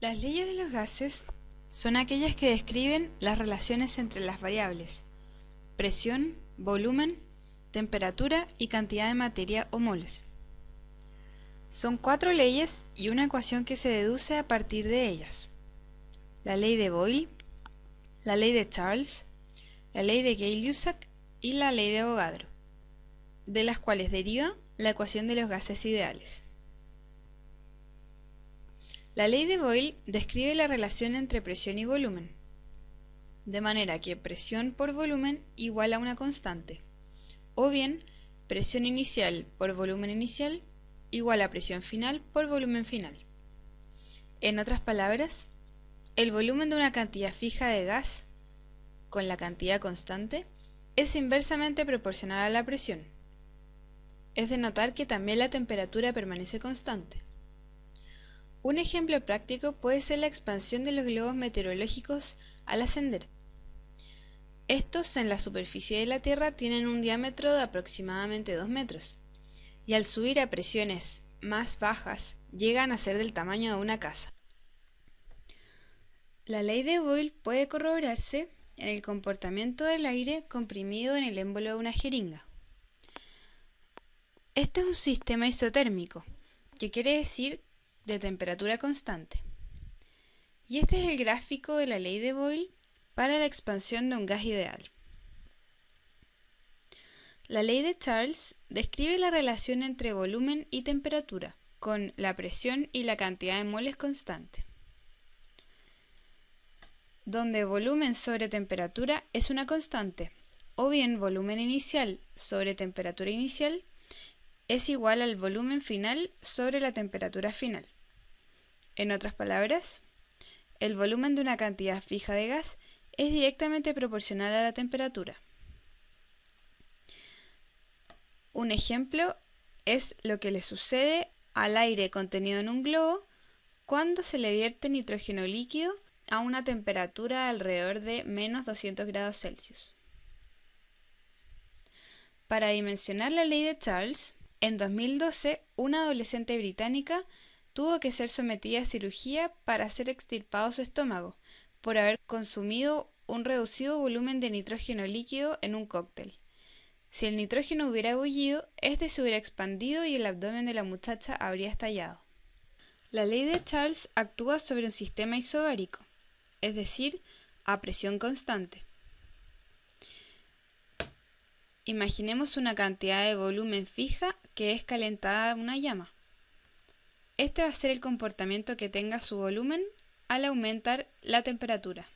Las leyes de los gases son aquellas que describen las relaciones entre las variables presión, volumen, temperatura y cantidad de materia o moles. Son 4 leyes y una ecuación que se deduce a partir de ellas: la ley de Boyle, la ley de Charles, la ley de Gay-Lussac y la ley de Avogadro, de las cuales deriva la ecuación de los gases ideales. La ley de Boyle describe la relación entre presión y volumen, de manera que presión por volumen igual a una constante, o bien presión inicial por volumen inicial igual a presión final por volumen final. En otras palabras, el volumen de una cantidad fija de gas con la cantidad constante es inversamente proporcional a la presión. Es de notar que también la temperatura permanece constante. Un ejemplo práctico puede ser la expansión de los globos meteorológicos al ascender. Estos en la superficie de la Tierra tienen un diámetro de aproximadamente 2 metros, y al subir a presiones más bajas llegan a ser del tamaño de una casa. La ley de Boyle puede corroborarse en el comportamiento del aire comprimido en el émbolo de una jeringa. Este es un sistema isotérmico, que quiere decir de temperatura constante. Y este es el gráfico de la ley de Boyle para la expansión de un gas ideal. La ley de Charles describe la relación entre volumen y temperatura, con la presión y la cantidad de moles constante, donde volumen sobre temperatura es una constante, o bien volumen inicial sobre temperatura inicial es igual al volumen final sobre la temperatura final. En otras palabras, el volumen de una cantidad fija de gas es directamente proporcional a la temperatura. Un ejemplo es lo que le sucede al aire contenido en un globo cuando se le vierte nitrógeno líquido a una temperatura de alrededor de menos 200 grados Celsius. Para dimensionar la ley de Charles, en 2012 una adolescente británica tuvo que ser sometida a cirugía para ser extirpado su estómago por haber consumido un reducido volumen de nitrógeno líquido en un cóctel. Si el nitrógeno hubiera bullido, este se hubiera expandido y el abdomen de la muchacha habría estallado. La ley de Charles actúa sobre un sistema isobárico, es decir, a presión constante. Imaginemos una cantidad de volumen fija que es calentada a una llama. Este va a ser el comportamiento que tenga su volumen al aumentar la temperatura.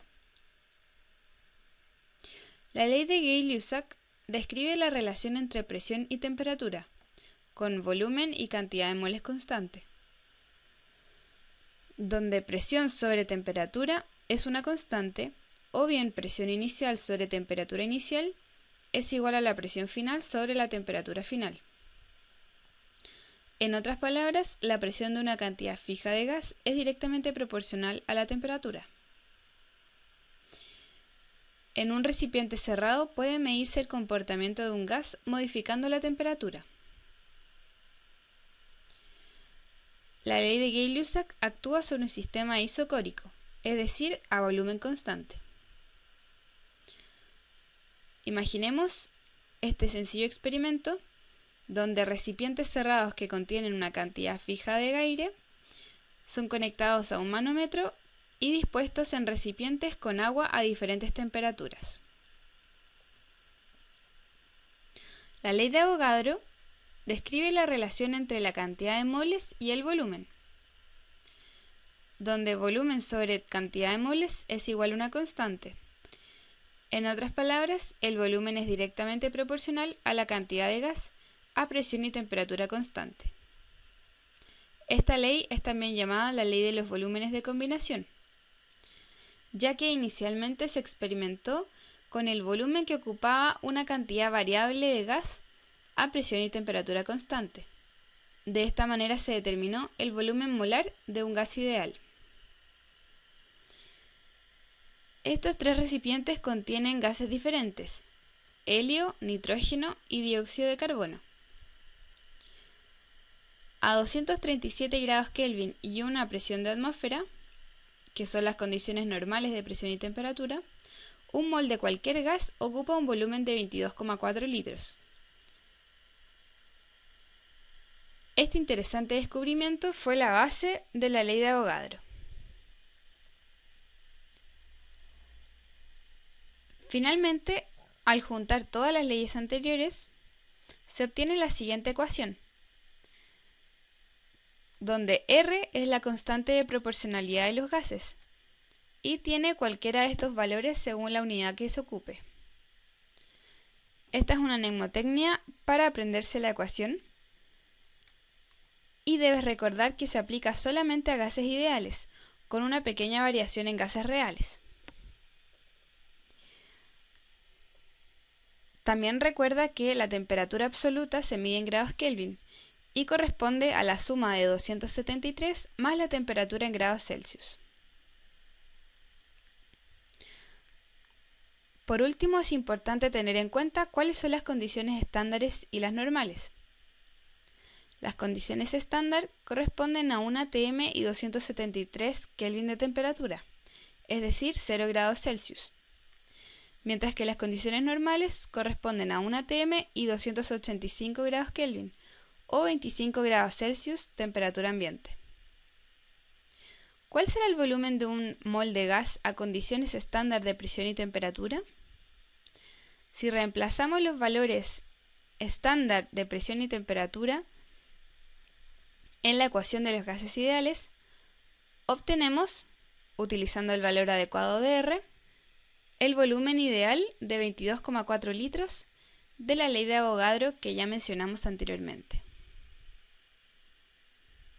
La ley de Gay-Lussac describe la relación entre presión y temperatura, con volumen y cantidad de moles constante, donde presión sobre temperatura es una constante, o bien presión inicial sobre temperatura inicial es igual a la presión final sobre la temperatura final. En otras palabras, la presión de una cantidad fija de gas es directamente proporcional a la temperatura. En un recipiente cerrado puede medirse el comportamiento de un gas modificando la temperatura. La ley de Gay-Lussac actúa sobre un sistema isocórico, es decir, a volumen constante. Imaginemos este sencillo experimento donde recipientes cerrados que contienen una cantidad fija de aire son conectados a un manómetro y dispuestos en recipientes con agua a diferentes temperaturas. La ley de Avogadro describe la relación entre la cantidad de moles y el volumen, donde volumen sobre cantidad de moles es igual a una constante. En otras palabras, el volumen es directamente proporcional a la cantidad de gas a presión y temperatura constante. Esta ley es también llamada la ley de los volúmenes de combinación, ya que inicialmente se experimentó con el volumen que ocupaba una cantidad variable de gas a presión y temperatura constante. De esta manera se determinó el volumen molar de un gas ideal. Estos 3 recipientes contienen gases diferentes: helio, nitrógeno y dióxido de carbono. A 237 grados Kelvin y una presión de atmósfera, que son las condiciones normales de presión y temperatura, un mol de cualquier gas ocupa un volumen de 22,4 litros. Este interesante descubrimiento fue la base de la ley de Avogadro. Finalmente, al juntar todas las leyes anteriores, se obtiene la siguiente ecuación, donde R es la constante de proporcionalidad de los gases y tiene cualquiera de estos valores según la unidad que se ocupe. Esta es una mnemotecnia para aprenderse la ecuación y debes recordar que se aplica solamente a gases ideales, con una pequeña variación en gases reales. También recuerda que la temperatura absoluta se mide en grados Kelvin y corresponde a la suma de 273 más la temperatura en grados Celsius. Por último, es importante tener en cuenta cuáles son las condiciones estándares y las normales. Las condiciones estándar corresponden a 1 atm y 273 Kelvin de temperatura, es decir, 0 grados Celsius, mientras que las condiciones normales corresponden a 1 atm y 285 grados Kelvin, o 25 grados Celsius, temperatura ambiente. ¿Cuál será el volumen de un mol de gas a condiciones estándar de presión y temperatura? Si reemplazamos los valores estándar de presión y temperatura en la ecuación de los gases ideales, obtenemos, utilizando el valor adecuado de R, el volumen ideal de 22,4 litros de la ley de Avogadro que ya mencionamos anteriormente.